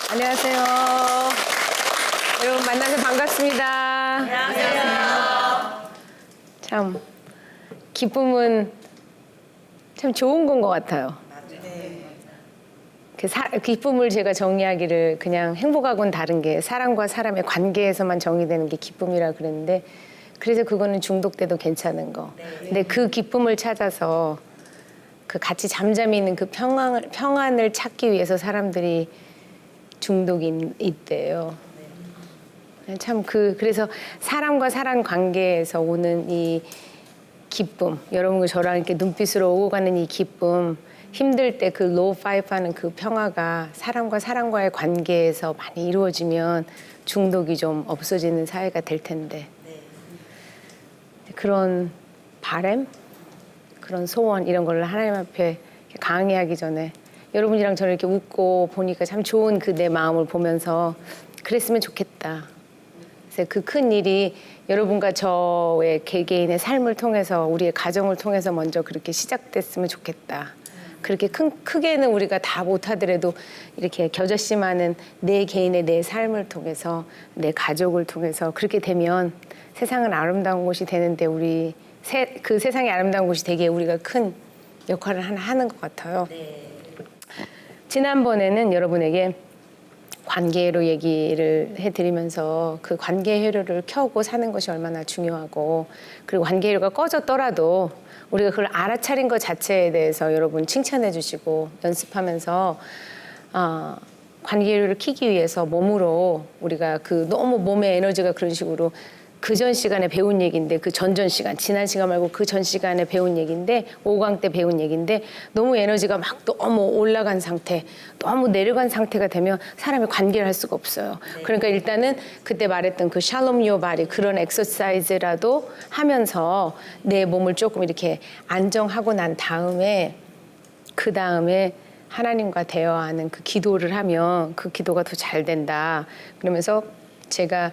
안녕하세요. 여러분 만나서 반갑습니다. 안녕하세요. 참 기쁨은 참 좋은 건 것 같아요. 기쁨을 제가 정의하기를 그냥 행복하고는 다른 게 사람과 사람의 관계에서만 정의되는 게 기쁨이라 그랬는데 그래서 그거는 중독돼도 괜찮은 거. 근데 그 기쁨을 찾아서 그 같이 잠잠히 있는 그 평안을 찾기 위해서 사람들이 중독이 있대요. 참 그래서 사람과 사람 관계에서 오는 이 기쁨, 여러분과 저랑 이렇게 눈빛으로 오고 가는 이 기쁨, 힘들 때 그 로우 파이브 하는 그 평화가 사람과 사람과의 관계에서 많이 이루어지면 중독이 좀 없어지는 사회가 될 텐데 그런 바람, 그런 소원 이런 걸 하나님 앞에 강의하기 전에 여러분이랑 저를 이렇게 웃고 보니까 참 좋은 그 내 마음을 보면서 그랬으면 좋겠다. 그래서 그 큰 일이 여러분과 저의 개개인의 삶을 통해서 우리의 가정을 통해서 먼저 그렇게 시작됐으면 좋겠다. 그렇게 크게는 우리가 다 못하더라도 이렇게 겨자씨만은 내 개인의 내 삶을 통해서 내 가족을 통해서 그렇게 되면 세상은 아름다운 곳이 되는데 그 세상이 아름다운 곳이 되기에 우리가 큰 역할을 하는 것 같아요. 지난번에는 여러분에게 관계로 얘기를 해드리면서 그 관계 회로를 켜고 사는 것이 얼마나 중요하고 그리고 관계 회로가 꺼졌더라도 우리가 그걸 알아차린 것 자체에 대해서 여러분 칭찬해 주시고 연습하면서 관계 회로를 켜기 위해서 몸으로 우리가 그 너무 몸의 에너지가 그런 식으로 그 전 시간에 배운 얘기인데 그 전전 시간 지난 시간 말고 그 전 시간에 배운 얘기인데 5강 때 배운 얘기인데 너무 에너지가 막 너무 올라간 상태 너무 내려간 상태가 되면 사람이 관계를 할 수가 없어요. 그러니까 일단은 그때 말했던 그 샬롬 요 바디 그런 엑서사이즈라도 하면서 내 몸을 조금 이렇게 안정하고 난 다음에 그 다음에 하나님과 대화하는 그 기도를 하면 그 기도가 더 잘 된다. 그러면서 제가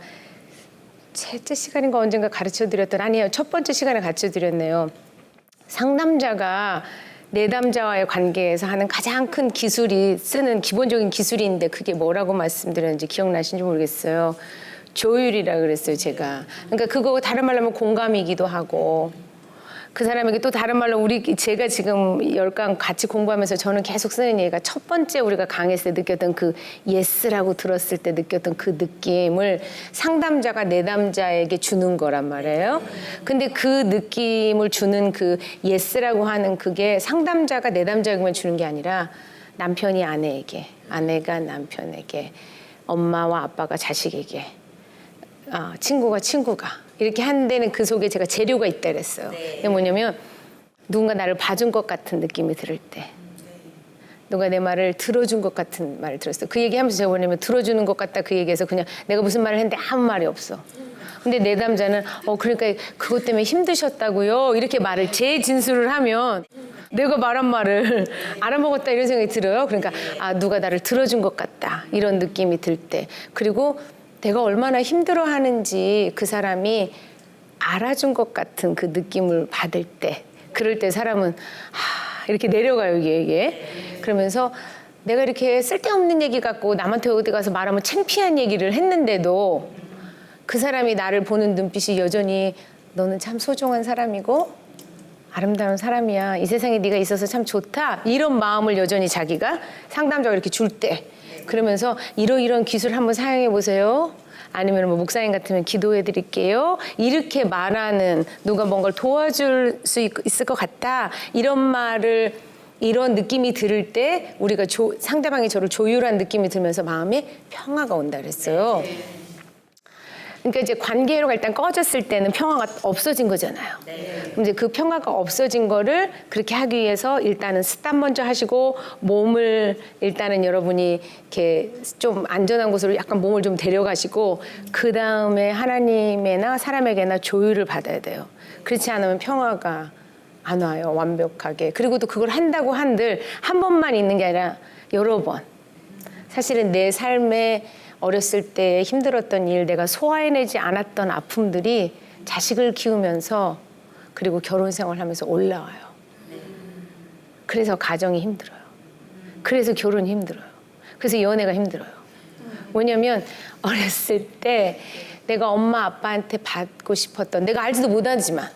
셋째 시간인가 언젠가 가르쳐드렸던 아니에요. 첫 번째 시간에 가르쳐드렸네요. 상담자가 내담자와의 관계에서 하는 가장 큰 기술이 쓰는 기본적인 기술인데 그게 뭐라고 말씀드렸는지 기억나시는지 모르겠어요. 조율이라 그랬어요, 제가. 그러니까 그거 다른 말로 하면 공감이기도 하고 그 사람에게 또 다른 말로 제가 지금 10강 같이 공부하면서 저는 계속 쓰는 얘기가 첫 번째 우리가 강했을 때 느꼈던 그 예스라고 들었을 때 느꼈던 그 느낌을 상담자가 내담자에게 주는 거란 말이에요. 근데 그 느낌을 주는 그 예스라고 하는 그게 상담자가 내담자에게만 주는 게 아니라 남편이 아내에게, 아내가 남편에게, 엄마와 아빠가 자식에게, 친구가 이렇게 한 데는 그 속에 제가 재료가 있다 그랬어요. 그게 뭐냐면 누군가 나를 봐준 것 같은 느낌이 들을 때 누가 내 말을 들어준 것 같은 말을 들었어요. 그 얘기하면서 제가 뭐냐면 들어주는 것 같다 그 얘기해서 그냥 내가 무슨 말을 했는데 아무 말이 없어. 근데 내담자는 그러니까 그것 때문에 힘드셨다고요? 이렇게 말을 재진술을 하면 내가 말한 말을 알아먹었다 이런 생각이 들어요. 그러니까 누가 나를 들어준 것 같다 이런 느낌이 들 때 그리고 내가 얼마나 힘들어하는지 그 사람이 알아준 것 같은 그 느낌을 받을 때 그럴 때 사람은 이렇게 내려가요 이게 그러면서 내가 이렇게 쓸데없는 얘기 갖고 남한테 어디 가서 말하면 창피한 얘기를 했는데도 그 사람이 나를 보는 눈빛이 여전히 너는 참 소중한 사람이고 아름다운 사람이야 이 세상에 네가 있어서 참 좋다 이런 마음을 여전히 자기가 상담자가 이렇게 줄 때 그러면서 이런 기술 한번 사용해 보세요. 아니면 뭐 목사님 같으면 기도해 드릴게요. 이렇게 말하는 누가 뭔가를 도와줄 수 있을 것 같다. 이런 느낌이 들을 때 우리가 상대방이 저를 조율한 느낌이 들면서 마음에 평화가 온다 그랬어요. 그러니까 이제 관계로가 일단 꺼졌을 때는 평화가 없어진 거잖아요. 이제 그 평화가 없어진 거를 그렇게 하기 위해서 일단은 스탑 먼저 하시고 몸을 일단은 여러분이 이렇게 좀 안전한 곳으로 약간 몸을 좀 데려가시고 그 다음에 하나님에나 사람에게나 조율을 받아야 돼요. 그렇지 않으면 평화가 안 와요. 완벽하게. 그리고 또 그걸 한다고 한들 한 번만 있는 게 아니라 여러 번. 사실은 내 삶에 어렸을 때 힘들었던 일, 내가 소화해내지 않았던 아픔들이 자식을 키우면서 그리고 결혼 생활하면서 올라와요. 그래서 가정이 힘들어요. 그래서 결혼이 힘들어요. 그래서 연애가 힘들어요. 뭐냐면 어렸을 때 내가 엄마 아빠한테 받고 싶었던, 내가 알지도 못하지만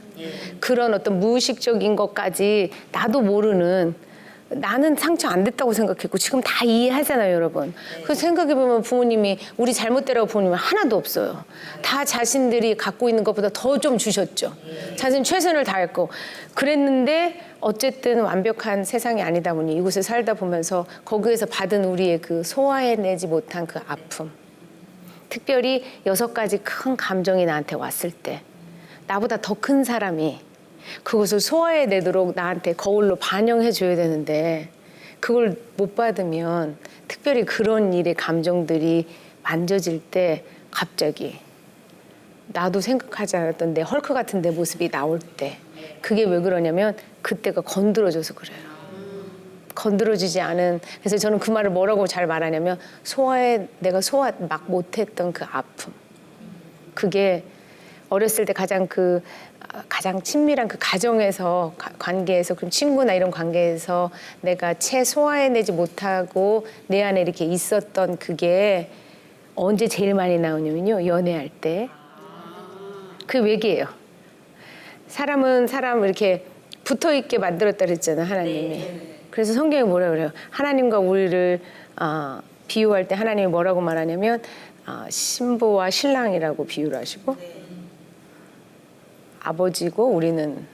그런 어떤 무의식적인 것까지 나도 모르는, 나는 상처 안 됐다고 생각했고 지금 다 이해하잖아요, 여러분. 그래서 생각해보면 부모님이 우리 잘못되라고 부모님은 하나도 없어요. 다 자신들이 갖고 있는 것보다 더 좀 주셨죠. 자신 최선을 다했고 그랬는데 어쨌든 완벽한 세상이 아니다 보니 이곳에 살다 보면서 거기에서 받은 우리의 그 소화해내지 못한 그 아픔, 특별히 6가지 큰 감정이 나한테 왔을 때 나보다 더 큰 사람이 그것을 소화해내도록 나한테 거울로 반영해줘야 되는데 그걸 못 받으면, 특별히 그런 일의 감정들이 만져질 때 갑자기 나도 생각하지 않았던 내 헐크 같은 내 모습이 나올 때, 그게 왜 그러냐면 그때가 건드려져서 그래요. 건드려지지 않은, 그래서 저는 그 말을 뭐라고 잘 말하냐면 내가 소화 막 못했던 그 아픔, 그게 어렸을 때 가장 친밀한 그 가정에서, 관계에서, 그럼 친구나 이런 관계에서 내가 채 소화해내지 못하고 내 안에 이렇게 있었던 그게 언제 제일 많이 나오냐면요, 연애할 때. 그 얘기예요. 사람은 사람을 이렇게 붙어있게 만들었다 그랬잖아요, 하나님이. 그래서 성경에 뭐라 그래요? 하나님과 우리를 비유할 때 하나님이 뭐라고 말하냐면 신부와 신랑이라고 비유를 하시고, 아버지고 우리는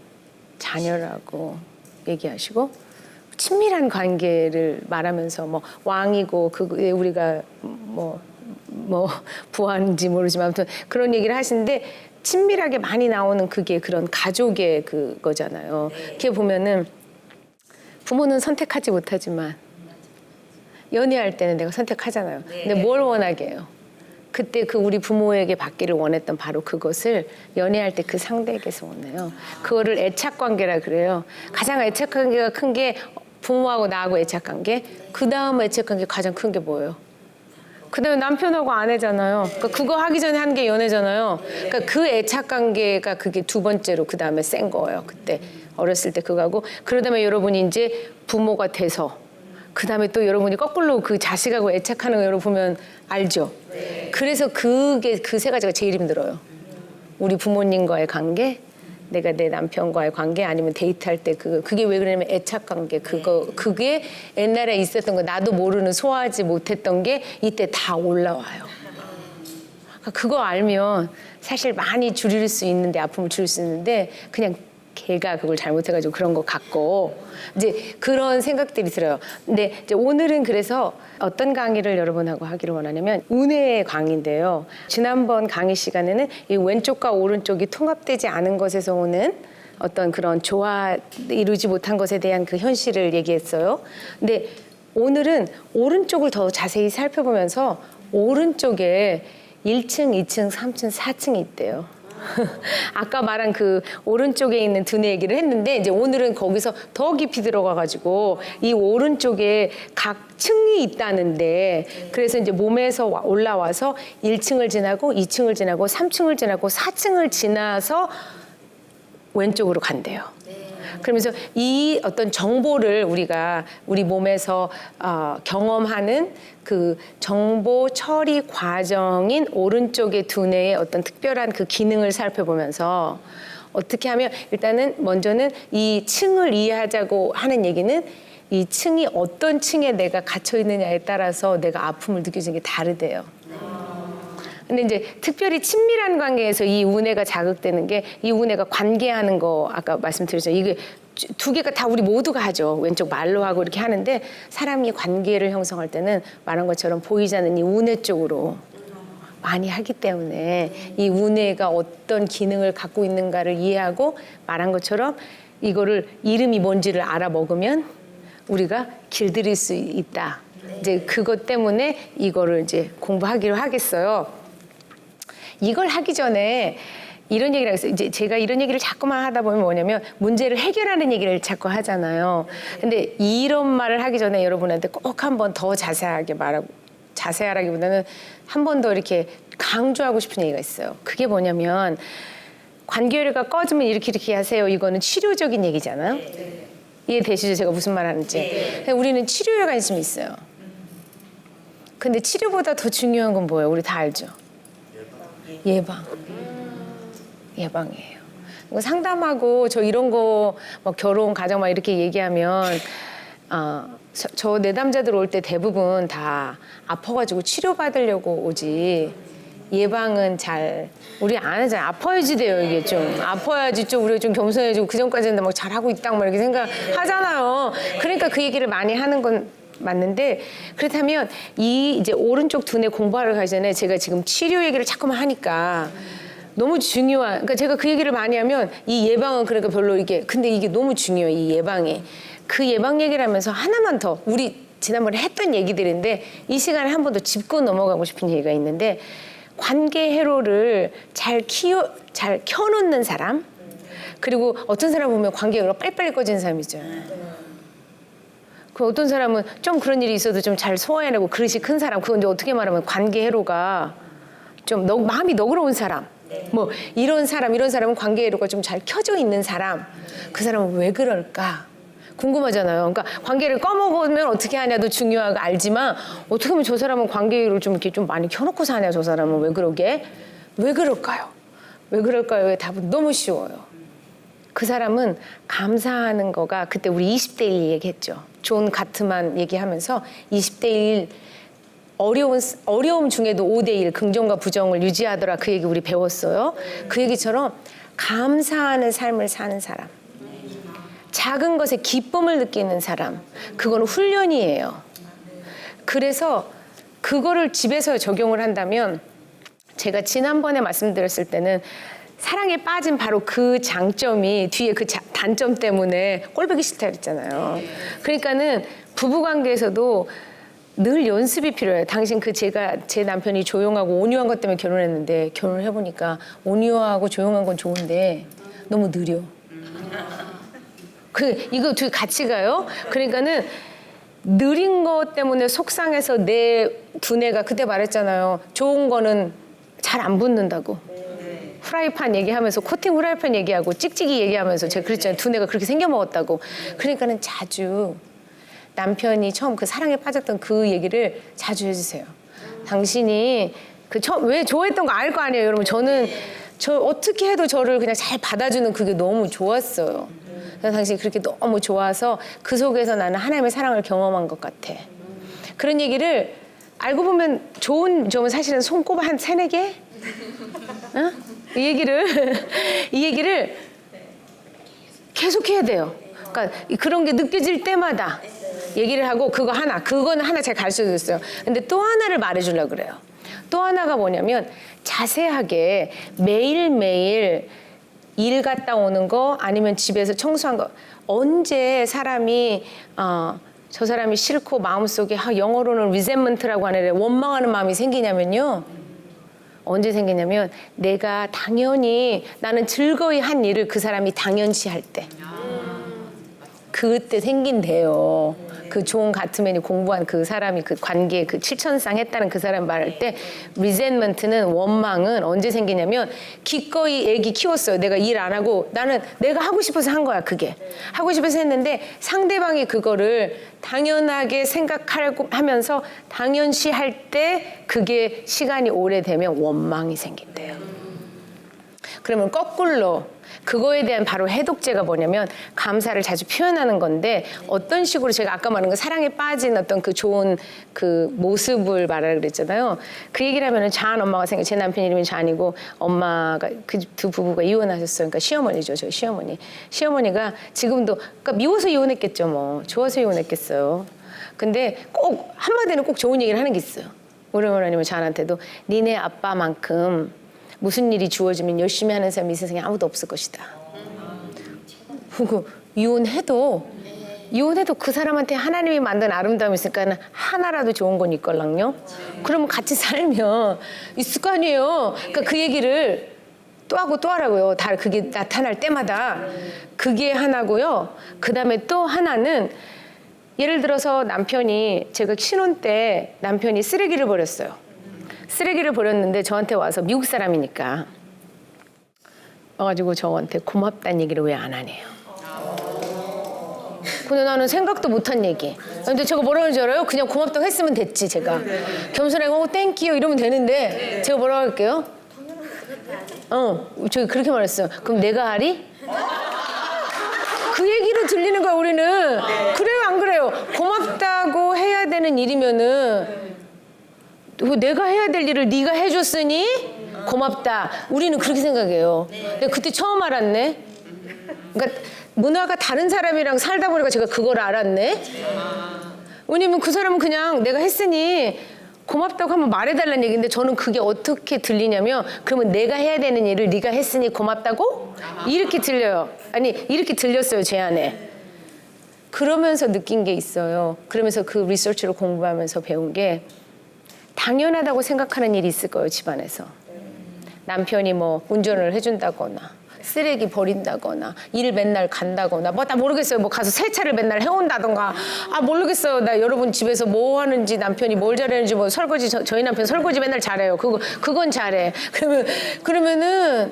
자녀라고 얘기하시고, 친밀한 관계를 말하면서 뭐 왕이고 그게 우리가 뭐 부하인지 모르지만 아무튼 그런 얘기를 하시는데, 친밀하게 많이 나오는 그게 그런 가족의 그거잖아요. 이렇게 보면은 부모는 선택하지 못하지만 연애할 때는 내가 선택하잖아요. 근데 뭘 원하게 해요? 그때 그 우리 부모에게 받기를 원했던 바로 그것을 연애할 때 그 상대에게서 원해요. 그거를 애착관계라 그래요. 가장 애착관계가 큰 게 부모하고 나하고 애착관계, 그 다음 애착관계 가장 큰 게 뭐예요? 그 다음에 남편하고 아내잖아요. 그러니까 그거 하기 전에 한 게 연애잖아요. 그러니까 그 애착관계가 그게 두 번째로 그 다음에 센 거예요. 그때 어렸을 때 그거하고, 그러다면 여러분이 이제 부모가 돼서 그 다음에 또 여러분이 거꾸로 그 자식하고 애착하는 거 여러분 보면 알죠? 그래서 그게 그 세 가지가 제일 힘들어요. 우리 부모님과의 관계, 내가 내 남편과의 관계, 아니면 데이트할 때 그게 왜 그러냐면 애착관계, 그게 옛날에 있었던 거, 나도 모르는 소화하지 못했던 게 이때 다 올라와요. 그거 알면 사실 많이 줄일 수 있는데, 아픔을 줄일 수 있는데 그냥 걔가 그걸 잘못해가지고 그런 것 같고 이제 그런 생각들이 들어요. 근데 이제 오늘은 그래서 어떤 강의를 여러분하고 하기를 원하냐면 운해의 강의인데요. 지난번 강의 시간에는 이 왼쪽과 오른쪽이 통합되지 않은 것에서 오는 어떤 그런 조화, 이루지 못한 것에 대한 그 현실을 얘기했어요. 근데 오늘은 오른쪽을 더 자세히 살펴보면서 오른쪽에 1층, 2층, 3층, 4층이 있대요. 아까 말한 그 오른쪽에 있는 두뇌 얘기를 했는데, 이제 오늘은 거기서 더 깊이 들어가가지고 이 오른쪽에 각 층이 있다는데, 그래서 이제 몸에서 올라와서 1층을 지나고 2층을 지나고 3층을 지나고 4층을 지나서 왼쪽으로 간대요. 그러면서 이 어떤 정보를 우리가 우리 몸에서 경험하는 그 정보 처리 과정인 오른쪽의 두뇌의 어떤 특별한 그 기능을 살펴보면서 어떻게 하면, 일단은 먼저는 이 층을 이해하자고 하는 얘기는 이 층이 어떤 층에 내가 갇혀 있느냐에 따라서 내가 아픔을 느껴지는 게 다르대요. 근데 이제 특별히 친밀한 관계에서 이 운해가 자극되는 게, 이 운해가 관계하는 거 아까 말씀드렸죠. 이게 두 개가 다 우리 모두가 하죠. 왼쪽 말로 하고 이렇게 하는데, 사람이 관계를 형성할 때는 말한 것처럼 보이지 않는 이 운해 쪽으로 많이 하기 때문에 이 운해가 어떤 기능을 갖고 있는가를 이해하고, 말한 것처럼 이거를 이름이 뭔지를 알아먹으면 우리가 길들일 수 있다. 이제 그것 때문에 이거를 이제 공부하기로 하겠어요. 이걸 하기 전에 이런 얘기를 하겠어요. 이제 제가 이런 얘기를 자꾸만 하다 보면 뭐냐면 문제를 해결하는 얘기를 자꾸 하잖아요. 근데 이런 말을 하기 전에 여러분한테 꼭 한 번 더 자세하게 말하고, 자세하라기보다는 한 번 더 이렇게 강조하고 싶은 얘기가 있어요. 그게 뭐냐면, 관계가 꺼지면 이렇게 하세요. 이거는 치료적인 얘기잖아요. 이해되시죠? 제가 무슨 말 하는지. 우리는 치료에 관심이 있어요. 근데 치료보다 더 중요한 건 뭐예요? 우리 다 알죠? 예방. 예방이에요. 상담하고 저 이런 거 뭐 결혼, 가정 막 이렇게 얘기하면 저 내담자들 올 때 대부분 다 아파가지고 치료받으려고 오지 예방은 잘 우리 안 하잖아요. 아파야지 돼요. 이게 좀 아파야지 좀 우리가 좀 겸손해지고 그 전까지는 막 잘하고 있다 막 이렇게 생각하잖아요. 그러니까 그 얘기를 많이 하는 건 맞는데 그렇다면 이 이제 오른쪽 두뇌 공부하러 가기 전에 제가 지금 치료 얘기를 자꾸만 하니까 너무 중요한 그러니까 제가 그 얘기를 많이 하면 이 예방은 그러니까 별로 이게 근데 이게 너무 중요해요. 이 예방이 그 예방 얘기를 하면서 하나만 더 우리 지난번에 했던 얘기들인데 이 시간에 한 번 더 짚고 넘어가고 싶은 얘기가 있는데 관계 회로를 잘 켜놓는 사람 그리고 어떤 사람 보면 관계 회로가 빨리빨리 꺼지는 사람이 있잖아요. 그 어떤 사람은 좀 그런 일이 있어도 좀 잘 소화해내고 그릇이 큰 사람 그건데 어떻게 말하면 관계 회로가 좀 마음이 너그러운 사람 뭐 이런 사람은 관계 회로가 좀 잘 켜져 있는 사람 그 사람은 왜 그럴까 궁금하잖아요. 그러니까 관계를 꺼먹으면 어떻게 하냐도 중요하고 알지만 어떻게 하면 저 사람은 관계를 좀 이렇게 좀 많이 켜놓고 사냐 저 사람은 왜 그러게 왜 그럴까요? 왜 그럴까요?의 답은 너무 쉬워요. 그 사람은 감사하는 거가 그때 우리 20대 1 얘기했죠. 존 가트만 얘기하면서 20대 1 어려움 중에도 5대 1 긍정과 부정을 유지하더라 그 얘기 우리 배웠어요. 그 얘기처럼 감사하는 삶을 사는 사람 작은 것에 기쁨을 느끼는 사람 그건 훈련이에요. 그래서 그거를 집에서 적용을 한다면 제가 지난번에 말씀드렸을 때는 사랑에 빠진 바로 그 장점이 뒤에 그 단점 때문에 꼴보기 싫다 그랬잖아요. 그러니까는 부부관계에서도 늘 연습이 필요해요. 당신 제 남편이 조용하고 온유한 것 때문에 결혼했는데 결혼을 해보니까 온유하고 조용한 건 좋은데 너무 느려. 이거 둘이 같이 가요. 그러니까는 느린 것 때문에 속상해서 내 두뇌가 그때 말했잖아요. 좋은 거는 잘 안 붙는다고. 후라이팬 얘기하면서 코팅 후라이팬 얘기하고 찍찍이 얘기하면서 제가 그랬잖아요. 두뇌가 그렇게 생겨먹었다고. 그러니까는 자주 남편이 처음 그 사랑에 빠졌던 그 얘기를 자주 해주세요. 당신이 왜 좋아했던 거 알 거 아니에요. 여러분 저는 어떻게 해도 저를 그냥 잘 받아주는 그게 너무 좋았어요. 그래서 당신이 그렇게 너무 좋아서 그 속에서 나는 하나님의 사랑을 경험한 것 같아. 그런 얘기를 알고 보면 좋은 점은 사실은 손꼽아 한 3-4개? 어? 이 얘기를 계속 해야 돼요. 그러니까 그런 게 느껴질 때마다 얘기를 하고 그거는 하나 제가 가르쳐줬어요. 근데 또 하나를 말해주려고 그래요. 또 하나가 뭐냐면 자세하게 매일매일 일 갔다 오는 거 아니면 집에서 청소한 거 언제 사람이 저 사람이 싫고 마음속에 영어로는 resentment라고 하는데 원망하는 마음이 생기냐면요. 언제 생기냐면 내가 당연히 나는 즐거이 한 일을 그 사람이 당연시 할 때 그때 생긴대요. 그 존 가트맨이 공부한 그 사람이 그 관계 그 7천상 했다는 그 사람 말할 때 리젠먼트는 원망은 언제 생기냐면 기꺼이 애기 키웠어요. 내가 일 안 하고 나는 내가 하고 싶어서 한 거야. 그게 하고 싶어서 했는데 상대방이 그거를 당연하게 생각하면서 당연시 할 때 그게 시간이 오래되면 원망이 생긴대요. 그러면 거꾸로 그거에 대한 바로 해독제가 뭐냐면 감사를 자주 표현하는 건데 어떤 식으로 제가 아까 말한 거 사랑에 빠진 어떤 그 좋은 그 모습을 말하라 그랬잖아요. 그 얘기를 하면은 잔 엄마가 제 남편 이름이 잔이고 엄마가 그 두 부부가 이혼하셨어요. 그러니까 시어머니죠. 저 시어머니. 시어머니가 지금도 그러니까 미워서 이혼했겠죠. 뭐 좋아서 이혼했겠어요. 근데 꼭 한마디는 꼭 좋은 얘기를 하는 게 있어요. 우리 어머니는 잔한테도 니네 아빠만큼 무슨 일이 주어지면 열심히 하는 사람이 이 세상에 아무도 없을 것이다. 그리고 이혼해도 그 사람한테 하나님이 만든 아름다움이 있으니까 하나라도 좋은 건 있걸랑요. 그러면 같이 살면 있을 거 아니에요. 그러니까 그 얘기를 또 하고 또 하라고요. 다 그게 나타날 때마다 그게 하나고요. 그다음에 또 하나는 예를 들어서 제가 신혼 때 남편이 쓰레기를 버렸어요. 쓰레기를 버렸는데 저한테 와서 미국 사람이니까 와가지고 저한테 고맙다는 얘기를 왜 안 하네요. 근데 나는 생각도 못한 얘기. 근데 제가 뭐라고 하는지 알아요? 그냥 고맙다고 했으면 됐지 제가. 겸손하게 땡큐 이러면 되는데 제가 뭐라고 할게요? 저기 그렇게 말했어요. 그럼 내가 하리? 그 얘기로 들리는 거야 우리는. 그래요 안 그래요? 고맙다고 해야 되는 일이면은 내가 해야 될 일을 네가 해줬으니 고맙다. 우리는 그렇게 생각해요. 근데 그때 처음 알았네. 그러니까 문화가 다른 사람이랑 살다 보니까 제가 그걸 알았네. 왜냐면 그 사람은 그냥 내가 했으니 고맙다고 한번 말해달라는 얘기인데 저는 그게 어떻게 들리냐면 그러면 내가 해야 되는 일을 네가 했으니 고맙다고? 이렇게 들려요. 아니 이렇게 들렸어요 제 안에. 그러면서 느낀 게 있어요. 그러면서 그 리서치를 공부하면서 배운 게 당연하다고 생각하는 일이 있을 거예요 집안에서. 남편이 뭐 운전을 해준다거나 쓰레기 버린다거나 일 맨날 간다거나 뭐 나 모르겠어요. 뭐 가서 세차를 맨날 해온다던가 모르겠어요. 나 여러분 집에서 뭐 하는지 남편이 뭘 잘하는지 뭐 설거지 저희 남편 설거지 맨날 잘해요. 그건 잘해. 그러면은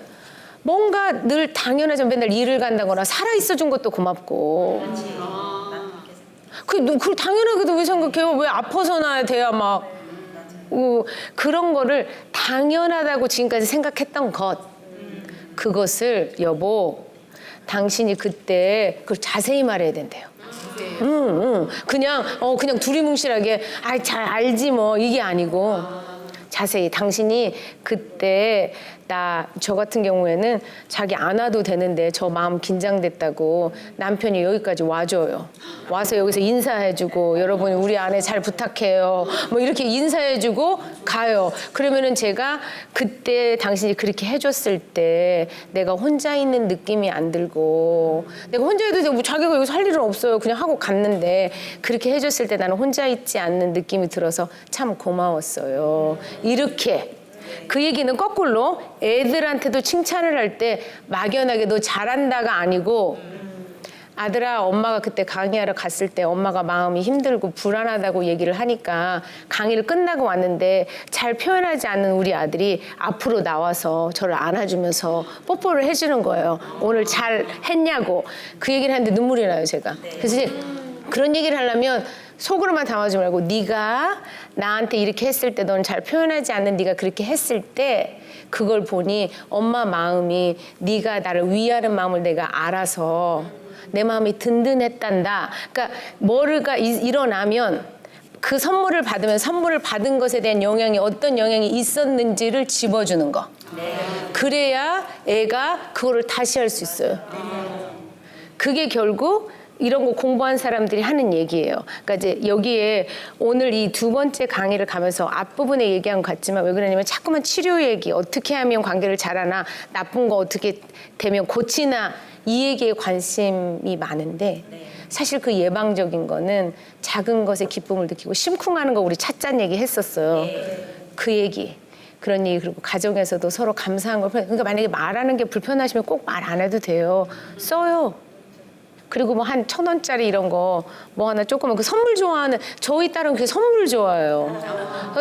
뭔가 늘 당연하지만 맨날 일을 간다거나 살아 있어 준 것도 고맙고. 그 당연하게도 왜 생각해요? 왜 아파서나 돼야 막 그런 거를 당연하다고 지금까지 생각했던 것. 그것을 여보 당신이 그때 그걸 자세히 말해야 된대요. 그냥 두리뭉실하게 잘 알지 뭐 이게 아니고 자세히 당신이 그때 저 같은 경우에는 자기 안 와도 되는데 저 마음 긴장됐다고 남편이 여기까지 와줘요. 와서 여기서 인사해주고 여러분 우리 아내 잘 부탁해요. 뭐 이렇게 인사해주고 가요. 그러면은 제가 그때 당신이 그렇게 해줬을 때 내가 혼자 있는 느낌이 안 들고 내가 혼자 해도 되고 뭐 자기가 여기서 할 일은 없어요. 그냥 하고 갔는데 그렇게 해줬을 때 나는 혼자 있지 않는 느낌이 들어서 참 고마웠어요. 이렇게. 그 얘기는 거꾸로 애들한테도 칭찬을 할 때 막연하게 너 잘한다가 아니고 아들아 엄마가 그때 강의하러 갔을 때 엄마가 마음이 힘들고 불안하다고 얘기를 하니까 강의를 끝나고 왔는데 잘 표현하지 않는 우리 아들이 앞으로 나와서 저를 안아주면서 뽀뽀를 해주는 거예요. 오늘 잘 했냐고. 그 얘기를 하는데 눈물이 나요 제가. 그래서 이제 그런 얘기를 하려면 속으로만 담아주지 말고 네가 나한테 이렇게 했을 때 넌 잘 표현하지 않는 네가 그렇게 했을 때 그걸 보니 엄마 마음이 네가 나를 위하는 마음을 내가 알아서 내 마음이 든든했단다. 그러니까 뭐가 일어나면 그 선물을 받으면 선물을 받은 것에 대한 영향이 어떤 영향이 있었는지를 집어주는 거. 그래야 애가 그거를 다시 할 수 있어요. 그게 결국 이런 거 공부한 사람들이 하는 얘기예요. 그러니까 이제 여기에 오늘 이 두 번째 강의를 가면서 앞부분에 얘기한 것 같지만 왜 그러냐면 자꾸만 치료 얘기, 어떻게 하면 관계를 잘하나, 나쁜 거 어떻게 되면 고치나 이 얘기에 관심이 많은데 사실 그 예방적인 거는 작은 것에 기쁨을 느끼고 심쿵하는 거 우리 찻잔 얘기 했었어요. 그 얘기. 그런 얘기 그리고 가정에서도 서로 감사한 걸 그러니까 만약에 말하는 게 불편하시면 꼭 말 안 해도 돼요. 써요. 그리고 뭐 한 1,000원짜리 이런 거 뭐 하나 조그만 그 선물 좋아하는 저희 딸은 그 선물 좋아해요.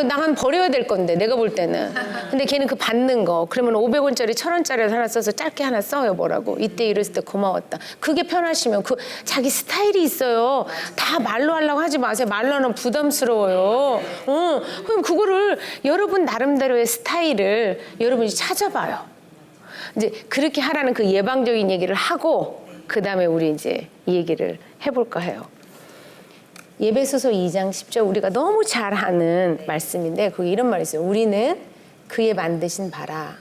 나만 버려야 될 건데 내가 볼 때는. 근데 걔는 그 받는 거 그러면 500원짜리 1,000원짜리 하나 써서 짧게 하나 써요. 뭐라고 이때 이랬을 때 고마웠다. 그게 편하시면 그 자기 스타일이 있어요. 다 말로 하려고 하지 마세요. 말로 하면 부담스러워요. 그럼 그거를 여러분 나름대로의 스타일을 여러분이 찾아봐요. 이제 그렇게 하라는 그 예방적인 얘기를 하고 그 다음에 우리 이제 이 얘기를 해볼까 해요. 예배소서 2장 10절 우리가 너무 잘 아는 말씀인데 거기 이런 말이 있어요. 우리는 그의 만드신 바라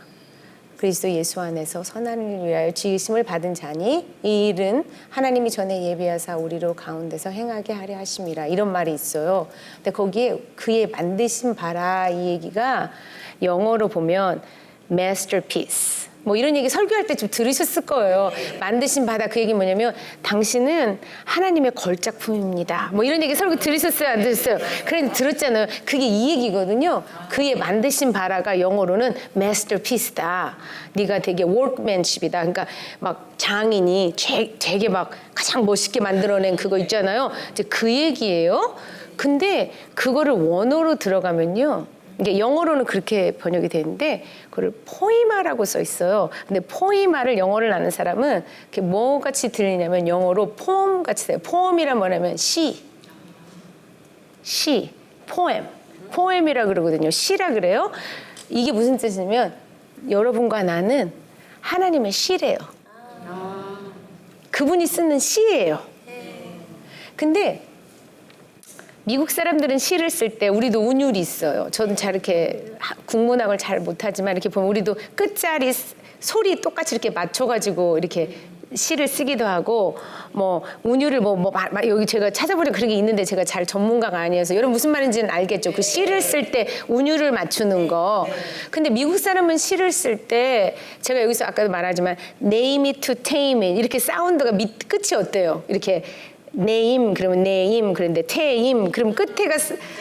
그리스도 예수 안에서 선한을 위하여 지으심을 받은 자니 이 일은 하나님이 전에 예비하사 우리로 가운데서 행하게 하려 하심이라 이런 말이 있어요. 근데 거기에 그의 만드신 바라 이 얘기가 영어로 보면 masterpiece 뭐 이런 얘기 설교할 때 좀 들으셨을 거예요. 만드신 바다 그 얘기 뭐냐면 당신은 하나님의 걸작품입니다. 뭐 이런 얘기 설교 들으셨어요? 안 들으셨어요? 그래 들었잖아요. 그게 이 얘기거든요. 그의 만드신 바라가 영어로는 masterpiece다. 네가 되게 workmanship이다. 그러니까 막 장인이 되게 막 가장 멋있게 만들어낸 그거 있잖아요. 이제 그 얘기예요. 근데 그거를 원어로 들어가면요. 이게 영어로는 그렇게 번역이 되는데 그걸 포이마라고 써 있어요. 근데 포이마를 영어를 아는 사람은 그게 뭐 같이 들리냐면 영어로 포엠 같이 돼요. 포엠이란 뭐냐면 시, 포엠, 포엠이라 그러거든요. 시라 그래요. 이게 무슨 뜻이냐면 여러분과 나는 하나님의 시래요. 그분이 쓰는 시예요. 근데 미국 사람들은 시를 쓸 때 우리도 운율이 있어요. 저는 잘 이렇게 국문학을 잘 못하지만 이렇게 보면 우리도 끝자리 소리 똑같이 이렇게 맞춰가지고 이렇게 시를 쓰기도 하고 뭐 운율을 여기 제가 찾아보니 그런 게 있는데 제가 잘 전문가가 아니어서 여러분 무슨 말인지는 알겠죠. 그 시를 쓸 때 운율을 맞추는 거. 근데 미국 사람은 시를 쓸 때 제가 여기서 아까도 말하지만 name it to tame it 이렇게 사운드가 끝이 어때요? 이렇게 네임 그러면 네임 그런데 테임 그럼 끝에가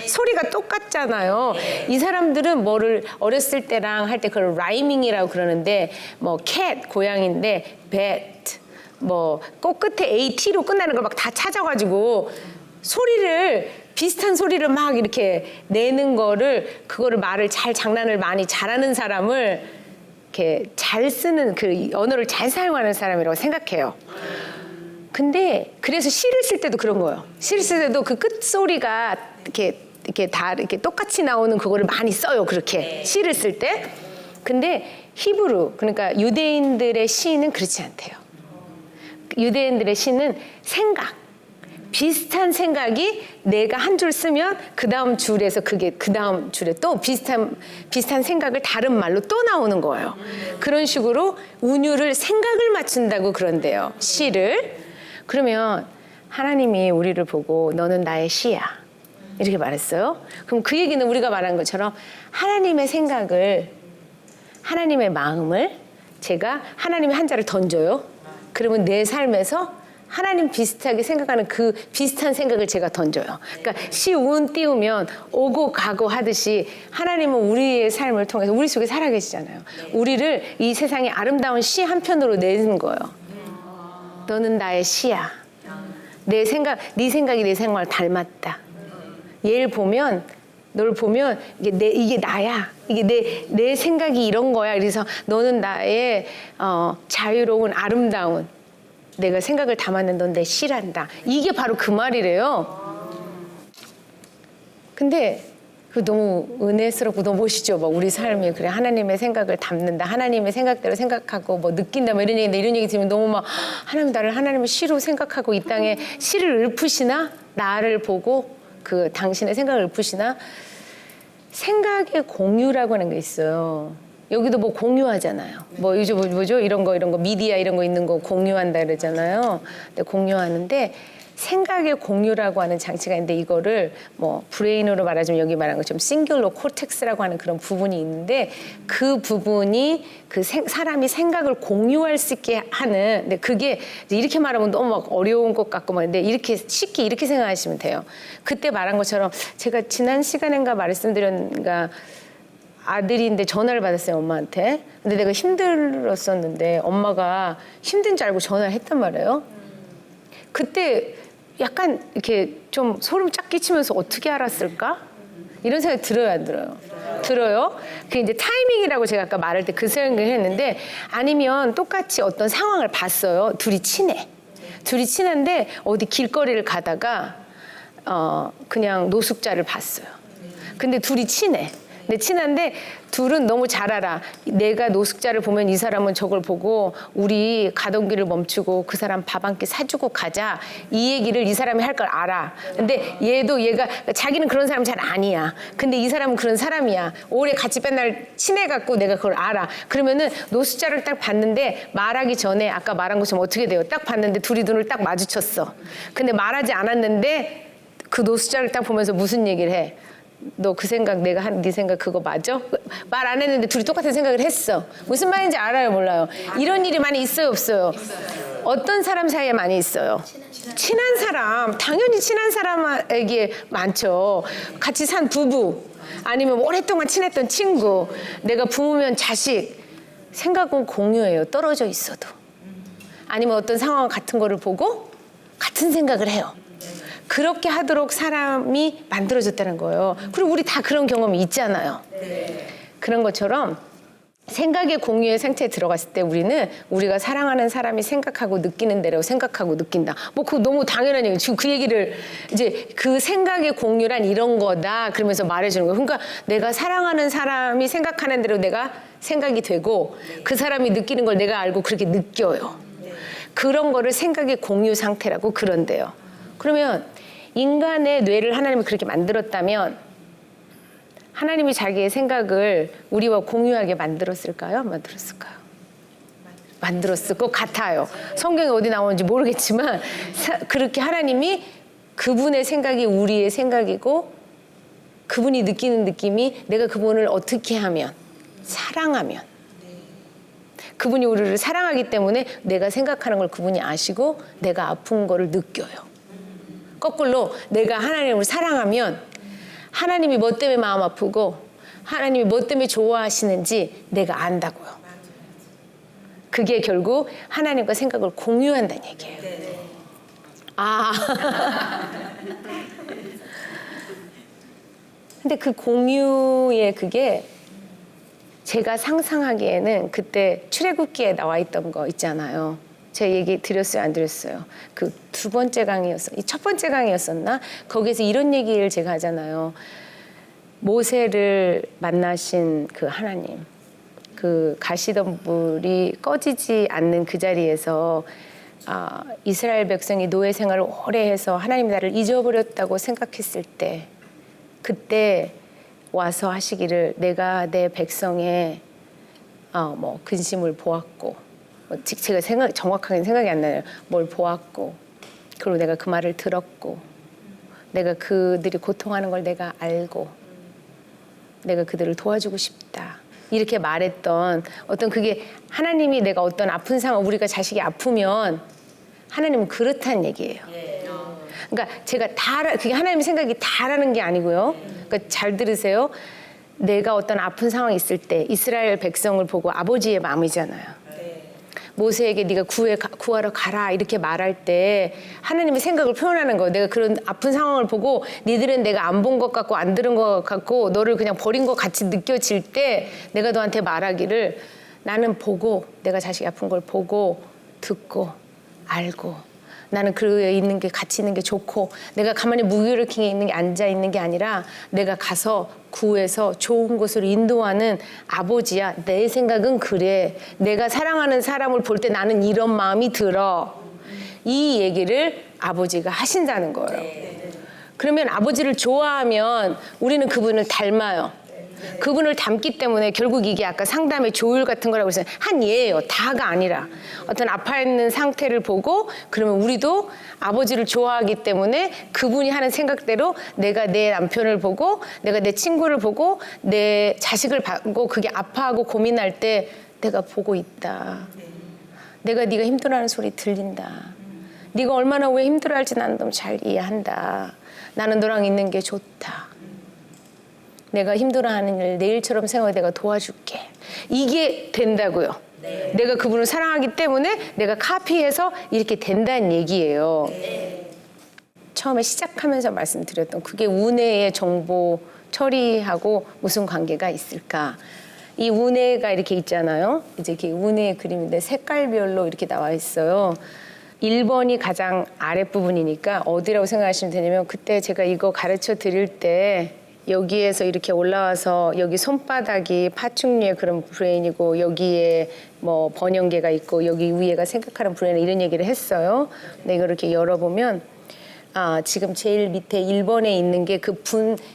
소리가 똑같잖아요. 이 사람들은 뭐를 어렸을 때랑 할 때 그걸 라이밍이라고 그러는데 뭐 캣 고양인데 뱃 뭐 꼭 끝에 AT로 끝나는 걸 막 다 찾아가지고 소리를 비슷한 소리를 막 이렇게 내는 거를 그거를 말을 장난을 많이 잘하는 사람을 이렇게 잘 쓰는 그 언어를 잘 사용하는 사람이라고 생각해요. 근데 그래서 시를 쓸 때도 그런 거예요. 시를 쓸 때도 그 끝소리가 이렇게 다 이렇게 똑같이 나오는 그거를 많이 써요. 그렇게 시를 쓸 때. 근데 히브루 그러니까 유대인들의 시는 그렇지 않대요. 유대인들의 시는 생각. 비슷한 생각이 내가 한 줄 쓰면 그 다음 줄에서 그게 그 다음 줄에 또 비슷한 생각을 다른 말로 또 나오는 거예요. 그런 식으로 운율을 생각을 맞춘다고 그런대요. 시를. 그러면 하나님이 우리를 보고 너는 나의 시야 이렇게 말했어요. 그럼 그 얘기는 우리가 말한 것처럼 하나님의 생각을 하나님의 마음을 제가 하나님의 한자를 던져요. 그러면 내 삶에서 하나님 비슷하게 생각하는 그 비슷한 생각을 제가 던져요. 그러니까 시운 띄우면 오고 가고 하듯이 하나님은 우리의 삶을 통해서 우리 속에 살아계시잖아요. 우리를 이 세상의 아름다운 시 한 편으로 내는 거예요. 너는 나의 시야. 내 생각, 네 생각이 내 생각을 닮았다. 얘를 보면, 널 보면 이게 나야. 이게 내 생각이 이런 거야. 그래서 너는 나의 자유로운 아름다운 내가 생각을 담았는 넌 내 시란다. 이게 바로 그 말이래요. 근데 그 너무 은혜스럽고 너무 멋있죠. 막 우리 삶이 그래 하나님의 생각을 담는다. 하나님의 생각대로 생각하고 뭐 느낀다. 뭐 이런 얘기 들으면 너무 막 하나님 나를 하나님의 시로 생각하고 이 땅에 시를 읊으시나 나를 보고 그 당신의 생각을 읊으시나 생각의 공유라고 하는 게 있어요. 여기도 뭐 공유하잖아요. 뭐 요즘 뭐죠? 이런 거 미디어 이런 거 있는 거 공유한다 그러잖아요. 근데 공유하는데 생각의 공유라고 하는 장치가 있는데 이거를 뭐 브레인으로 말하자면 여기 말한 것처럼 싱귤러 코텍스라고 하는 그런 부분이 있는데 그 부분이 그 사람이 생각을 공유할 수 있게 하는 근데 그게 이렇게 말하면 너무 막 어려운 것 같고 막 근데 이렇게 쉽게 이렇게 생각하시면 돼요. 그때 말한 것처럼 제가 지난 시간인가 말씀드렸는가 아들인데 전화를 받았어요 엄마한테. 근데 내가 힘들었었는데 엄마가 힘든 줄 알고 전화를 했단 말이에요. 그때 약간 이렇게 좀 소름 쫙 끼치면서 어떻게 알았을까? 이런 생각이 들어요, 안 들어요? 들어요. 그 이제 타이밍이라고 제가 아까 말할 때 그 생각을 했는데 아니면 똑같이 어떤 상황을 봤어요. 둘이 친해. 둘이 친한데 어디 길거리를 가다가 그냥 노숙자를 봤어요. 근데 둘이 친해. 근데 친한데 둘은 너무 잘 알아. 내가 노숙자를 보면 이 사람은 저걸 보고 우리 가던 길을 멈추고 그 사람 밥 한 끼 사주고 가자. 이 얘기를 이 사람이 할 걸 알아. 근데 얘가 자기는 그런 사람 잘 아니야. 근데 이 사람은 그런 사람이야. 오래 같이 맨날 친해갖고 내가 그걸 알아. 그러면은 노숙자를 딱 봤는데 말하기 전에 아까 말한 것처럼 어떻게 돼요? 딱 봤는데 둘이 눈을 딱 마주쳤어. 근데 말하지 않았는데 그 노숙자를 딱 보면서 무슨 얘기를 해? 너 그 생각 내가 한 네 생각 그거 맞아? 말 안 했는데 둘이 똑같은 생각을 했어. 무슨 말인지 알아요 몰라요? 이런 일이 많이 있어요 없어요? 어떤 사람 사이에 많이 있어요? 친한 사람. 당연히 친한 사람에게 많죠. 같이 산 부부 아니면 오랫동안 친했던 친구 내가 부모면 자식 생각은 공유해요. 떨어져 있어도. 아니면 어떤 상황 같은 거를 보고 같은 생각을 해요. 그렇게 하도록 사람이 만들어졌다는 거예요. 그리고 우리 다 그런 경험이 있잖아요. 그런 것처럼 생각의 공유의 상태에 들어갔을 때 우리는 우리가 사랑하는 사람이 생각하고 느끼는 대로 생각하고 느낀다. 뭐 그거 너무 당연한 얘기예요. 지금 그 얘기를 이제 그 생각의 공유란 이런 거다 그러면서 말해주는 거예요. 그러니까 내가 사랑하는 사람이 생각하는 대로 내가 생각이 되고 그 사람이 느끼는 걸 내가 알고 그렇게 느껴요. 그런 거를 생각의 공유 상태라고 그런대요. 그러면 인간의 뇌를 하나님이 그렇게 만들었다면 하나님이 자기의 생각을 우리와 공유하게 만들었을까요? 안 만들었을까요? 만들었을 것 같아요. 성경에 어디 나오는지 모르겠지만 그렇게 하나님이 그분의 생각이 우리의 생각이고 그분이 느끼는 느낌이 내가 그분을 어떻게 하면 사랑하면 그분이 우리를 사랑하기 때문에 내가 생각하는 걸 그분이 아시고 내가 아픈 거를 느껴요. 거꾸로 내가 하나님을 사랑하면 하나님이 뭐 때문에 마음 아프고 하나님이 뭐 때문에 좋아하시는지 내가 안다고요. 그게 결국 하나님과 생각을 공유한다는 얘기예요. 아. 근데 그 공유의 그게 제가 상상하기에는 그때 출애굽기에 나와 있던 거 있잖아요. 제가 얘기 드렸어요, 안 드렸어요? 그 두 번째 강의였어. 이 첫 번째 강의였었나? 거기서 이런 얘기를 제가 하잖아요. 모세를 만나신 그 하나님, 그 가시던 불이 꺼지지 않는 그 자리에서 이스라엘 백성이 노예 생활을 오래 해서 하나님이 나를 잊어버렸다고 생각했을 때 그때 와서 하시기를 내가 내 백성의 뭐 근심을 보았고 제가 정확하게 생각이 안 나요. 뭘 보았고 그리고 내가 그 말을 들었고 내가 그들이 고통하는 걸 내가 알고 내가 그들을 도와주고 싶다. 이렇게 말했던 어떤 그게 하나님이 내가 어떤 아픈 상황 우리가 자식이 아프면 하나님은 그렇다는 얘기예요. 그러니까 제가 그게 하나님의 생각이 다라는 게 아니고요. 그러니까 잘 들으세요. 내가 어떤 아픈 상황이 있을 때 이스라엘 백성을 보고 아버지의 마음이잖아요. 모세에게 네가 구하러 가라 이렇게 말할 때 하나님의 생각을 표현하는 거예요. 내가 그런 아픈 상황을 보고 니들은 내가 안 본 것 같고 안 들은 것 같고 너를 그냥 버린 것 같이 느껴질 때 내가 너한테 말하기를 나는 보고 내가 자식이 아픈 걸 보고 듣고 알고 나는 그에 있는 게 같이 있는 게 좋고 내가 가만히 무기력킹에 있는 게 앉아 있는 게 아니라 내가 가서 구해서 좋은 곳으로 인도하는 아버지야. 내 생각은 그래. 내가 사랑하는 사람을 볼 때 나는 이런 마음이 들어. 이 얘기를 아버지가 하신다는 거예요. 그러면 아버지를 좋아하면 우리는 그분을 닮아요. 그분을 닮기 때문에 결국 이게 아까 상담의 조율 같은 거라고 해서 한 예예요. 다가 아니라 어떤 아파 있는 상태를 보고 그러면 우리도 아버지를 좋아하기 때문에 그분이 하는 생각대로 내가 내 남편을 보고 내가 내 친구를 보고 내 자식을 보고 그게 아파하고 고민할 때 내가 보고 있다. 내가 네가 힘들어하는 소리 들린다. 네가 얼마나 왜 힘들어할지 나는 너무 잘 이해한다. 나는 너랑 있는 게 좋다. 내가 힘들어하는 일 내일처럼 생각해 내가 도와줄게. 이게 된다고요. 내가 그분을 사랑하기 때문에 내가 카피해서 이렇게 된다는 얘기예요. 처음에 시작하면서 말씀드렸던 그게 운해의 정보 처리하고 무슨 관계가 있을까? 이 운해가 이렇게 있잖아요. 이제 이렇게 운해의 그림인데 색깔별로 이렇게 나와 있어요. 1번이 가장 아랫부분이니까 어디라고 생각하시면 되냐면 그때 제가 이거 가르쳐 드릴 때 여기에서 이렇게 올라와서 여기 손바닥이 파충류의 그런 브레인이고 여기에 뭐 번영계가 있고 여기 위에가 생각하는 브레인 이런 얘기를 했어요. 근데 이걸 이렇게 열어보면 지금 제일 밑에 1번에 있는 게 그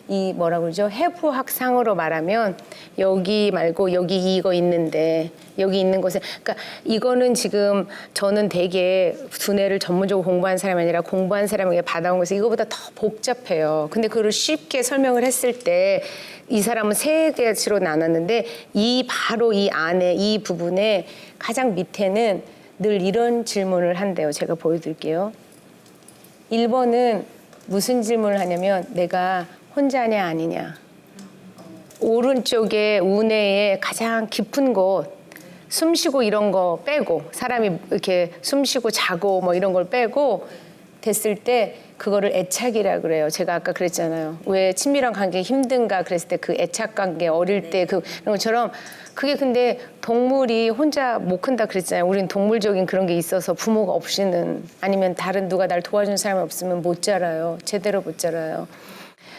이 뭐라고 그러죠? 해부학상으로 말하면 여기 말고 여기 이거 있는데 여기 있는 곳에 그러니까 이거는 지금 저는 되게 두뇌를 전문적으로 공부한 사람이 아니라 공부한 사람에게 받아온 것에서 이거보다 더 복잡해요. 근데 그걸 쉽게 설명을 했을 때 이 사람은 세 가지로 나눴는데 바로 이 안에 이 부분에 가장 밑에는 늘 이런 질문을 한대요. 제가 보여드릴게요. 1번은 무슨 질문을 하냐면 내가 혼자냐 아니냐. 오른쪽에 운해의 가장 깊은 곳 숨쉬고 이런 거 빼고 사람이 이렇게 숨쉬고 자고 뭐 이런 걸 빼고 됐을 때 그거를 애착이라 그래요. 제가 아까 그랬잖아요. 왜 친밀한 관계 힘든가 그랬을 때 그 애착 관계 어릴 때 그런 것처럼 그게 근데 동물이 혼자 못 큰다 그랬잖아요. 우리는 동물적인 그런 게 있어서 부모가 없이는 아니면 다른 누가 날 도와주는 사람이 없으면 못 자라요. 제대로 못 자라요.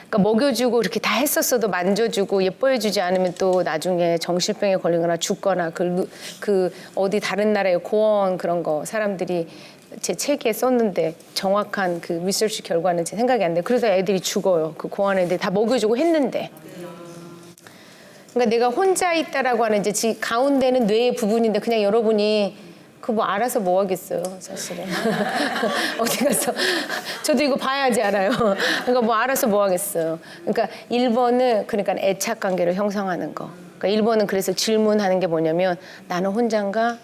그러니까 먹여주고 이렇게 다 했었어도 만져주고 예뻐해주지 않으면 또 나중에 정신병에 걸리거나 죽거나 그 어디 다른 나라의 고원 그런 거 사람들이 제 책에 썼는데 정확한 그 리서치 결과는 제 생각이 안 돼요. 그래서 애들이 죽어요. 그 고원 애들이 다 먹여주고 했는데. 그러니까 내가 혼자 있다라고 하는 이제 가운데는 뇌의 부분인데 그냥 여러분이 그 뭐 알아서 뭐 하겠어요, 사실은. 어디 가서 저도 이거 봐야지 알아요. 그러니까 뭐 알아서 뭐 하겠어요. 그러니까 1번은 그러니까 애착 관계를 형성하는 거. 그러니까 1번은 그래서 질문하는 게 뭐냐면 나는 혼자인가?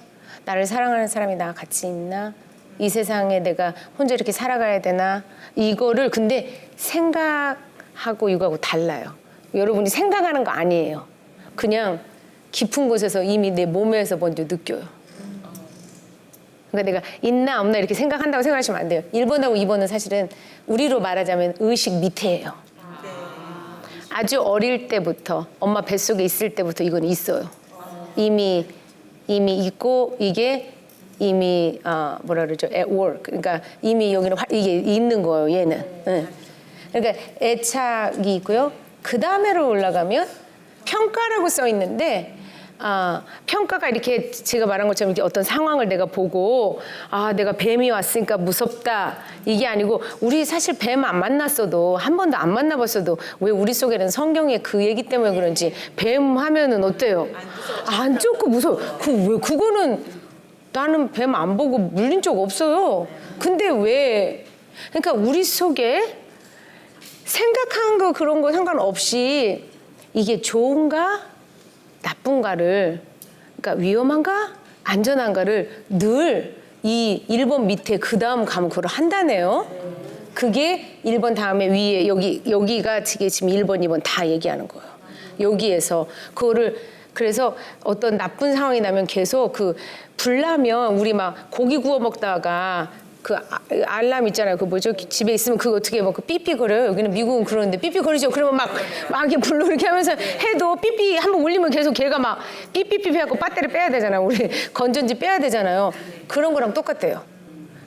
나를 사랑하는 사람이 나와 같이 있나? 이 세상에 내가 혼자 이렇게 살아가야 되나? 이거를 근데 생각하고 이거하고 달라요. 여러분이 생각하는 거 아니에요. 그냥 깊은 곳에서 이미 내 몸에서 먼저 느껴요. 그러니까 내가 있나 없나 이렇게 생각한다고 생각하시면 안 돼요. 1번하고 2번은 사실은 우리로 말하자면 의식 밑에예요. 아주 어릴 때부터 엄마 뱃속에 있을 때부터 이건 있어요. 이미 있고 이게 이미 뭐라 그러죠? at work. 그러니까 이미 여기는 이게 있는 거예요. 얘는. 네. 그러니까 애착이 있고요. 그 다음에로 올라가면 평가라고 써 있는데 평가가 이렇게 제가 말한 것처럼 이렇게 어떤 상황을 내가 보고 내가 뱀이 왔으니까 무섭다 이게 아니고 우리 사실 뱀 안 만났어도 한 번도 안 만나봤어도 왜 우리 속에는 성경의 그 얘기 때문에 그런지 뱀 하면은 어때요? 안 쫓고 무서워. 그거는 나는 뱀 안 보고 물린 적 없어요. 근데 왜? 그러니까 우리 속에 생각한 거 그런 거 상관없이 이게 좋은가? 나쁜가를 그러니까 위험한가? 안전한가를 늘 이 1번 밑에 그 다음 과목 그걸 한다네요. 그게 1번 다음에 위에 여기가 지금 1번, 2번 다 얘기하는 거예요. 여기에서 그거를 그래서 어떤 나쁜 상황이 나면 계속 불 나면 우리 막 고기 구워 먹다가 그 알람 있잖아요. 그 뭐죠? 집에 있으면 그거 어떻게 그 삐삐거려요. 여기는 미국은 그러는데 삐삐거리죠. 그러면 막 이렇게 불로 이렇게 하면서 해도 삐삐 한번 울리면 계속 걔가 막 삐삐삐삐 하고 배터리 빼야 되잖아요. 우리 건전지 빼야 되잖아요. 그런 거랑 똑같아요.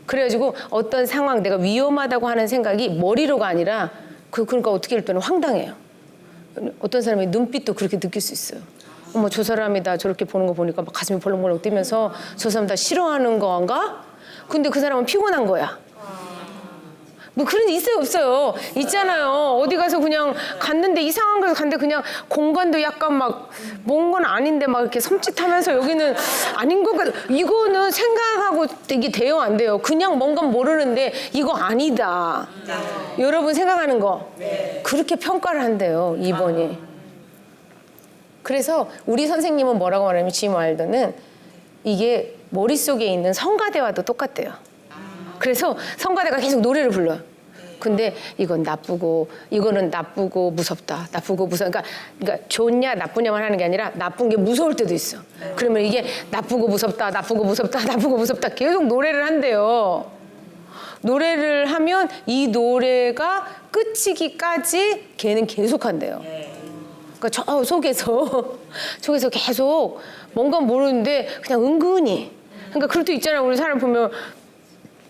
그래가지고 어떤 상황 내가 위험하다고 하는 생각이 머리로가 아니라 그러니까 어떻게 할 때는 황당해요. 어떤 사람의 눈빛도 그렇게 느낄 수 있어요. 어머 저 사람이 나 저렇게 보는 거 보니까 막 가슴이 벌렁벌렁 뛰면서 저 사람 다 싫어하는 건가? 근데 그 사람은 피곤한 거야. 뭐 그런 게 있어요 없어요? 있잖아요. 어디 가서 그냥 갔는데 이상한 곳에 갔는데 그냥 공간도 약간 막 뭔 건 아닌데 막 이렇게 섬찟하면서 여기는 아닌 것 같아. 이거는 생각하고 이게 돼요 안 돼요? 그냥 뭔가 모르는데 이거 아니다. 여러분 생각하는 거 그렇게 평가를 한대요 2번이. 그래서 우리 선생님은 뭐라고 말하냐면 짐 와일더는 이게 머릿속에 있는 성가대와도 똑같대요. 그래서 성가대가 계속 노래를 불러요. 근데 이건 나쁘고 이거는 나쁘고 무섭다. 나쁘고 무서워. 그러니까 좋냐 나쁘냐만 하는 게 아니라 나쁜 게 무서울 때도 있어. 그러면 이게 나쁘고 무섭다. 나쁘고 무섭다. 나쁘고 무섭다. 계속 노래를 한대요. 노래를 하면 이 노래가 끝이기까지 걔는 계속 한대요. 그러니까 저 속에서 계속 뭔가 모르는데 그냥 은근히 그러니까 그럴 때 있잖아요. 우리 사람 보면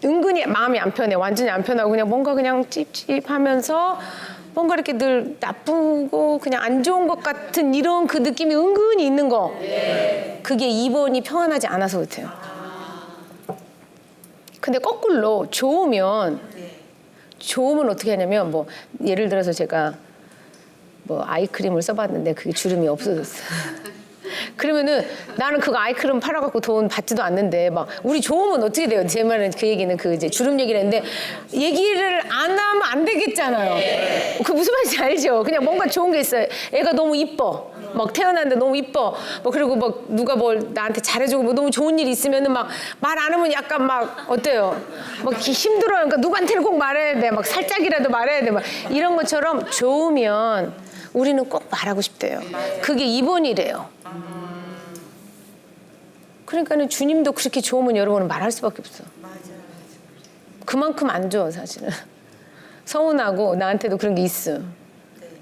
은근히 마음이 안 편해. 완전히 안 편하고 그냥 뭔가 그냥 찝찝하면서 뭔가 이렇게 늘 나쁘고 그냥 안 좋은 것 같은 이런 그 느낌이 은근히 있는 거. 그게 2번이 평안하지 않아서 그렇대요. 근데 거꾸로 좋으면 어떻게 하냐면 뭐 예를 들어서 제가 뭐 아이크림을 써봤는데 그게 주름이 없어졌어요. 그러면은 나는 그거 아이크림 팔아갖고 돈 받지도 않는데 막 우리 좋으면 어떻게 돼요? 제 말은 그 얘기는 그 이제 주름 얘기를 했는데 얘기를 안 하면 안 되겠잖아요. 그 무슨 말인지 알죠? 그냥 뭔가 좋은 게 있어요. 애가 너무 이뻐. 막 태어났는데 너무 이뻐. 뭐 그리고 막 누가 뭘 나한테 잘해주고 뭐 너무 좋은 일이 있으면은 막 말 안 하면 약간 막 어때요? 막 힘들어요. 그러니까 누구한테는 꼭 말해야 돼. 막 살짝이라도 말해야 돼. 막 이런 것처럼 좋으면 우리는 꼭 말하고 싶대요. 그게 2번이래요. 그러니까는 주님도 그렇게 좋으면 여러분은 말할 수밖에 없어. 그만큼 안 좋아 사실은. 서운하고 나한테도 그런 게 있어.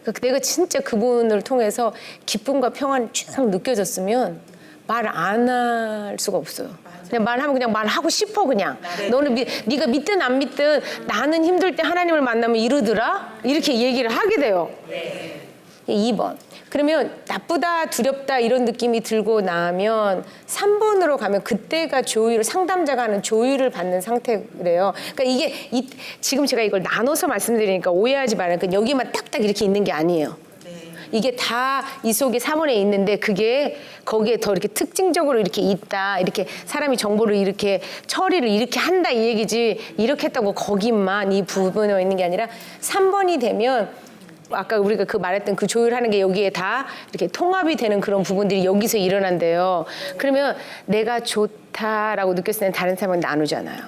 그러니까 내가 진짜 그분을 통해서 기쁨과 평안이 쫙 느껴졌으면 말 안 할 수가 없어요. 그냥 말하면 그냥 말하고 싶어 그냥. 너는 네가 믿든 안 믿든 나는 힘들 때 하나님을 만나면 이러더라? 이렇게 얘기를 하게 돼요. 2번. 그러면 나쁘다, 두렵다 이런 느낌이 들고 나면 3번으로 가면 그때가 조율을 상담자가 하는 조율을 받는 상태래요. 그러니까 이게 지금 제가 이걸 나눠서 말씀드리니까 오해하지 말아요. 그러니까 여기만 딱딱 이렇게 있는 게 아니에요. 이게 다 이 속에 3원에 있는데 그게 거기에 더 이렇게 특징적으로 이렇게 있다. 이렇게 사람이 정보를 이렇게 처리를 이렇게 한다 이 얘기지 이렇게 했다고 거기만 이 부분에 있는 게 아니라 3번이 되면 아까 우리가 그 말했던 그 조율하는 게 여기에 다 이렇게 통합이 되는 그런 부분들이 여기서 일어난대요. 그러면 내가 좋다라고 느꼈을 때는 다른 사람은 나누잖아요.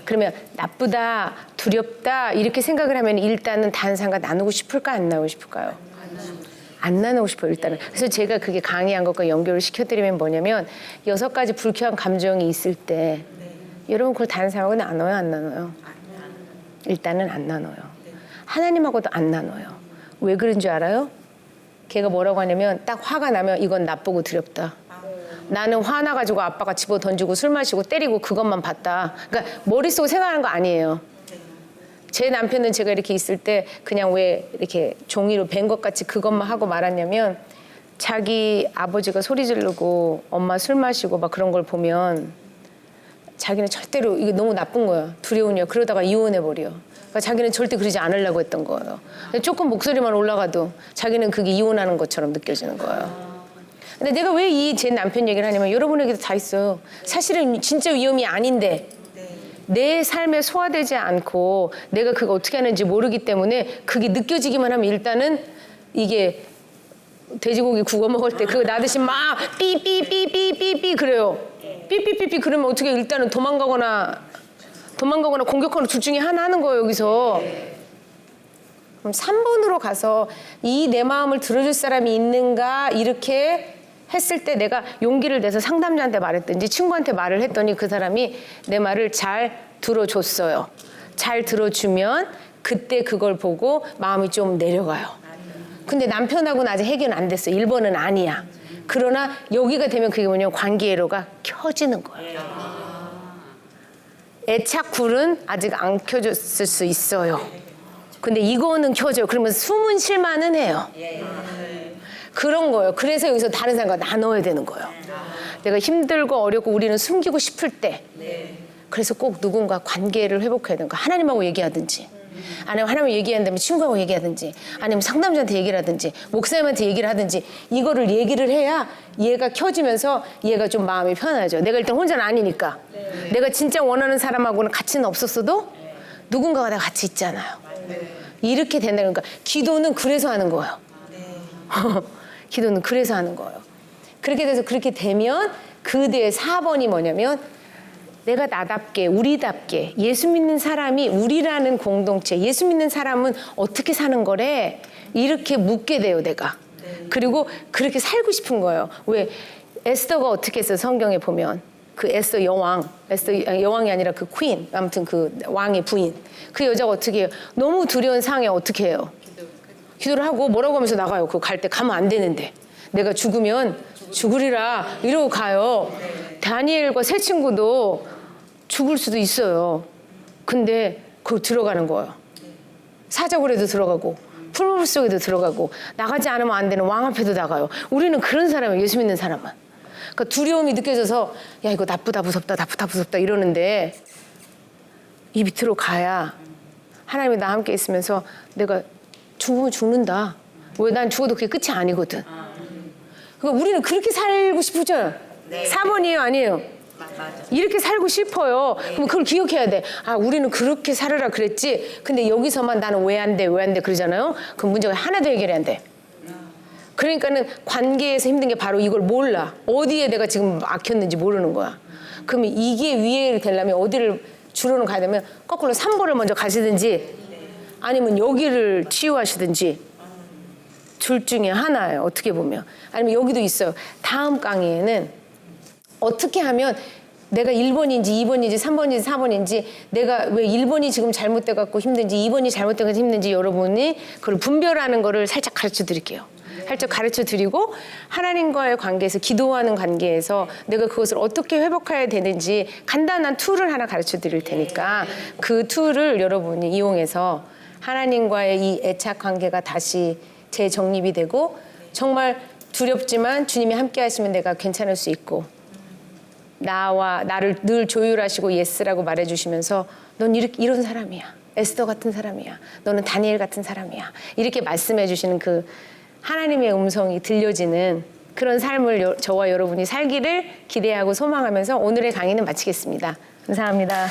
그러면 나쁘다, 두렵다 이렇게 생각을 하면 일단은 다른 사람과 나누고 싶을까 안 나누고 싶을까요? 안 나누고 싶어요 일단은. 그래서 제가 그게 강의한 것과 연결을 시켜드리면 뭐냐면 6가지 불쾌한 감정이 있을 때 여러분 그걸 다른 사람하고 나눠요 안 나눠요? 일단은 안 나눠요. 하나님하고도 안 나눠요. 왜 그런 줄 알아요? 걔가 뭐라고 하냐면 딱 화가 나면 이건 나쁘고 두렵다. 나는 화나가지고 아빠가 집어 던지고 술 마시고 때리고 그것만 봤다. 그러니까 머릿속으로 생각하는 거 아니에요. 제 남편은 제가 이렇게 있을 때 그냥 왜 이렇게 종이로 벤 것 같이 그것만 하고 말았냐면 자기 아버지가 소리 지르고 엄마 술 마시고 막 그런 걸 보면 자기는 절대로 이게 너무 나쁜 거야. 두려우냐. 그러다가 이혼해버려. 그러니까 자기는 절대 그러지 않으려고 했던 거예요. 조금 목소리만 올라가도 자기는 그게 이혼하는 것처럼 느껴지는 거예요. 근데 내가 왜 이 제 남편 얘기를 하냐면 여러분에게도 다 있어요. 사실은 진짜 위험이 아닌데 내 삶에 소화되지 않고 내가 그거 어떻게 하는지 모르기 때문에 그게 느껴지기만 하면 일단은 이게 돼지고기 구워 먹을 때 그거 나듯이 막 삐삐삐삐삐삐 그래요. 삐삐삐삐 그러면 어떻게 일단은 도망가거나 공격하거나 둘 중에 하나 하는 거예요 여기서. 그럼 3번으로 가서 이 내 마음을 들어줄 사람이 있는가 이렇게 했을 때 내가 용기를 내서 상담자한테 말했든지 친구한테 말을 했더니 그 사람이 내 말을 잘 들어줬어요. 잘 들어주면 그때 그걸 보고 마음이 좀 내려가요. 근데 남편하고는 아직 해결은 안 됐어요. 1번은 아니야. 그러나 여기가 되면 그게 뭐냐면 관계회로가 켜지는 거예요. 애착불은 아직 안 켜졌을 수 있어요. 근데 이거는 켜져요. 그러면 숨은 쉴만은 해요. 그런 거예요. 그래서 여기서 다른 사람과 나눠야 되는 거예요. 내가 힘들고 어렵고 우리는 숨기고 싶을 때 그래서 꼭 누군가 관계를 회복해야 되는 거야. 하나님하고 얘기하든지 아니면 하나님하고 얘기한다면 친구하고 얘기하든지 아니면 상담자한테 얘기를 하든지 목사님한테 얘기를 하든지 이거를 얘기를 해야 얘가 켜지면서 얘가 좀 마음이 편하죠. 내가 일단 혼자는 아니니까. 내가 진짜 원하는 사람하고는 같이는 없었어도 누군가가 다 같이 있잖아요. 이렇게 된다는 거니까 기도는 그래서 하는 거예요. 기도는 그래서 하는 거예요. 그렇게 돼서 그렇게 되면 그 뒤에 4번이 뭐냐면 내가 나답게 우리답게 예수 믿는 사람이 우리라는 공동체 예수 믿는 사람은 어떻게 사는 거래 이렇게 묻게 돼요 내가. 그리고 그렇게 살고 싶은 거예요. 왜 에스더가 어떻게 했어요 성경에 보면 그 에스더 여왕이 아니라 그 퀸 아무튼 그 왕의 부인 그 여자가 어떻게 해요. 너무 두려운 상황에 어떻게 해요. 기도를 하고 뭐라고 하면서 나가요. 그거 갈 때 가면 안 되는데 내가 죽으면 죽으리라 이러고 가요. 다니엘과 세 친구도 죽을 수도 있어요. 근데 그거 들어가는 거예요. 사자굴에도 들어가고 풀물 속에도 들어가고 나가지 않으면 안 되는 왕 앞에도 나가요. 우리는 그런 사람이에요. 예수 믿는 사람은. 그러니까 두려움이 느껴져서 야 이거 나쁘다 무섭다 이러는데 이 밑으로 가야 하나님이 나와 함께 있으면서 내가 죽으면 죽는다. 왜 난 죽어도 그게 끝이 아니거든. 그러니까 우리는 그렇게 살고 싶죠. 4번이에요 아니에요? 이렇게 살고 싶어요. 그럼 그걸 기억해야 돼. 아 우리는 그렇게 살으라 그랬지. 근데 여기서만 나는 왜 안 돼 그러잖아요. 그럼 문제가 하나도 해결이 안 돼. 그러니까는 관계에서 힘든 게 바로 이걸 몰라. 어디에 내가 지금 막혔는지 모르는 거야. 그러면 이게 위해 되려면 어디를 주로는 가야 되면 거꾸로 3번을 먼저 가시든지 아니면 여기를 치유하시든지 둘 중에 하나예요. 어떻게 보면. 아니면 여기도 있어요. 다음 강의에는 어떻게 하면 내가 1번인지 2번인지 3번인지 4번인지 내가 왜 1번이 지금 잘못돼 갖고 힘든지 2번이 잘못돼 갖고 힘든지 여러분이 그걸 분별하는 거를 살짝 가르쳐 드릴게요. 살짝 가르쳐 드리고 하나님과의 관계에서 기도하는 관계에서 내가 그것을 어떻게 회복해야 되는지 간단한 툴을 하나 가르쳐 드릴 테니까 그 툴을 여러분이 이용해서 하나님과의 이 애착 관계가 다시 재정립이 되고 정말 두렵지만 주님이 함께 하시면 내가 괜찮을 수 있고 나를 늘 조율하시고 예스라고 말해주시면서 넌 이런 사람이야. 에스더 같은 사람이야. 너는 다니엘 같은 사람이야. 이렇게 말씀해 주시는 그 하나님의 음성이 들려지는 그런 삶을 저와 여러분이 살기를 기대하고 소망하면서 오늘의 강의는 마치겠습니다. 감사합니다.